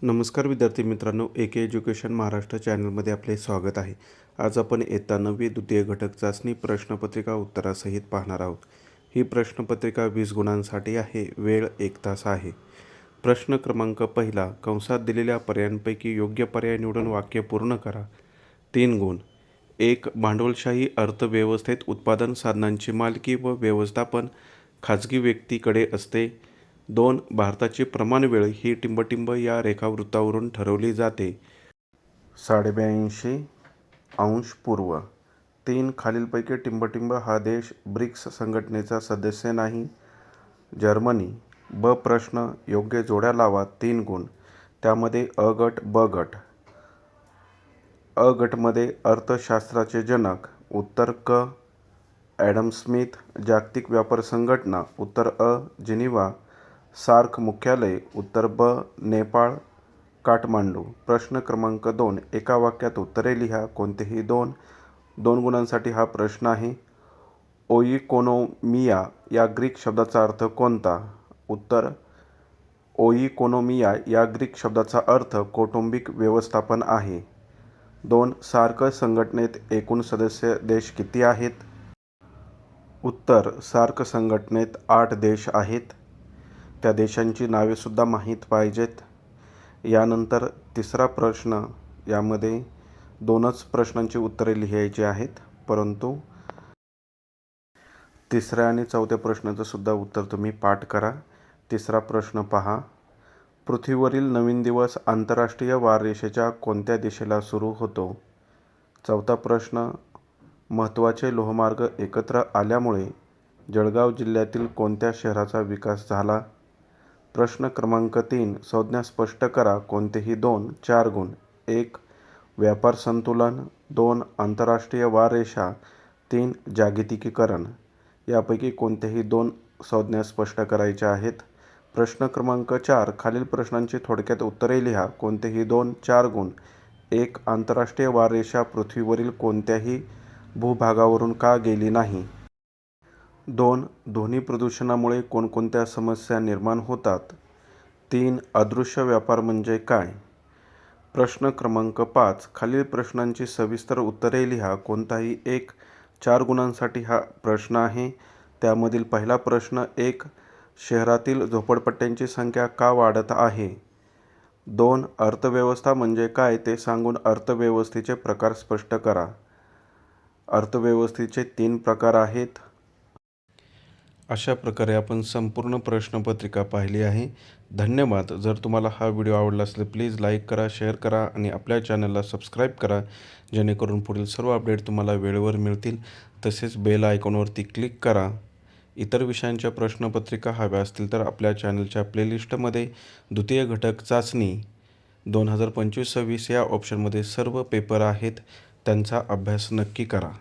नमस्कार विद्यार्थी मित्रांनो, एके एज्युकेशन महाराष्ट्र चॅनलमध्ये आपले स्वागत आहे. आज आपण इयत्ता 9वी द्वितीय घटक चाचणी प्रश्नपत्रिका उत्तरासहित पाहणार आहोत. ही प्रश्नपत्रिका 20 गुणांसाठी आहे. वेळ 1 तास आहे. प्रश्न क्रमांक पहिला, कंसात दिलेल्या पर्यायांपैकी योग्य पर्याय निवडून वाक्य पूर्ण करा. 3 गुण. 1. भांडवलशाही अर्थव्यवस्थेत उत्पादन साधनांची मालकी व व्यवस्थापन खाजगी व्यक्तीकडे असते. 2. भारताची प्रमाणवेळ ही टिंबटिंब या रेखावृत्तावरून ठरवली जाते. 82° पूर्व. 3. खालीलपैकी टिंबटिंब हा देश ब्रिक्स संघटनेचा सदस्य नाही. जर्मनी. ब. प्रश्न योग्य जोड्या लावा. 3 गुण. त्यामध्ये अ गट, ब गट. अ गटमध्ये अर्थशास्त्राचे जनक. उत्तर क. Adam Smith. जागतिक व्यापार संघटना. उत्तर अ. जिनिव्हा. सार्क मुख्यालय. उत्तर ब. नेपाळ, काठमांडू. प्रश्न क्रमांक 2. एका वाक्यात उत्तरे लिहा. कोणतेही 2 गुणांसाठी हा प्रश्न आहे. ओइकोनोमिया या ग्रीक शब्दाचा अर्थ कोणता? उत्तर ओइकोनोमिया या ग्रीक शब्दाचा अर्थ कौटुंबिक व्यवस्थापन आहे. 2. सार्क संघटनेत एकूण सदस्य देश किती आहेत? उत्तर सार्क संघटनेत 8 देश आहेत. त्या देशांची नावेसुद्धा माहीत पाहिजेत. यानंतर तिसरा प्रश्न, यामध्ये 2च प्रश्नांची उत्तरे लिहायची आहेत, परंतु तिसऱ्या आणि चौथ्या प्रश्नाचं सुद्धा उत्तर तुम्ही पाठ करा. तिसरा प्रश्न पहा. पृथ्वीवरील नवीन दिवस आंतरराष्ट्रीय वाररेषेच्या कोणत्या दिशेला सुरू होतो? चौथा प्रश्न, महत्त्वाचे लोहमार्ग एकत्र आल्यामुळे जळगाव जिल्ह्यातील कोणत्या शहराचा विकास झाला? प्रश्न क्रमांक 3. संज्ञा स्पष्ट करा. कोणतेही 2 4 गुण. 1. व्यापार संतुलन. 2. आंतरराष्ट्रीय वाररेषा. 3. जागतिकीकरण. यापैकी कोणत्याही 2 संज्ञा स्पष्ट करायच्या आहेत. प्रश्न क्रमांक 4. खालील प्रश्नांची थोडक्यात उत्तरे लिहा. कोणतेही 2 4 गुण. 1. आंतरराष्ट्रीय वाररेषा पृथ्वीवरील कोणत्याही भूभागावरून का गेली नाही? 2. ध्वनी प्रदूषणामुळे कोणकोणत्या समस्या निर्माण होतात? 3. अदृश्य व्यापार म्हणजे काय? प्रश्न क्रमांक 5. खालील प्रश्नांची सविस्तर उत्तरे लिहा. कोणताही 1 4 गुणांसाठी हा प्रश्न आहे. त्यामधील पहिला प्रश्न, 1. शहरातील झोपडपट्ट्यांची संख्या का वाढत आहे? 2. अर्थव्यवस्था म्हणजे काय ते सांगून अर्थव्यवस्थेचे प्रकार स्पष्ट करा. अर्थव्यवस्थेचे 3 प्रकार आहेत. अशा प्रकारे आपण संपूर्ण प्रश्नपत्रिका पाहिली आहे. धन्यवाद. जर तुम्हाला हा व्हिडिओ आवडला असेल प्लीज लाईक करा, शेअर करा आणि आपल्या चॅनलला सबस्क्राईब करा, जेणेकरून पुढील सर्व अपडेट तुम्हाला वेळेवर मिळतील. तसेच बेल आयकॉनवरती क्लिक करा. इतर विषयांच्या प्रश्नपत्रिका हव्या असतील तर आपल्या चॅनलच्या प्लेलिस्टमध्ये द्वितीय घटक चाचणी 2025-26 या ऑप्शनमध्ये सर्व पेपर आहेत. त्यांचा अभ्यास नक्की करा.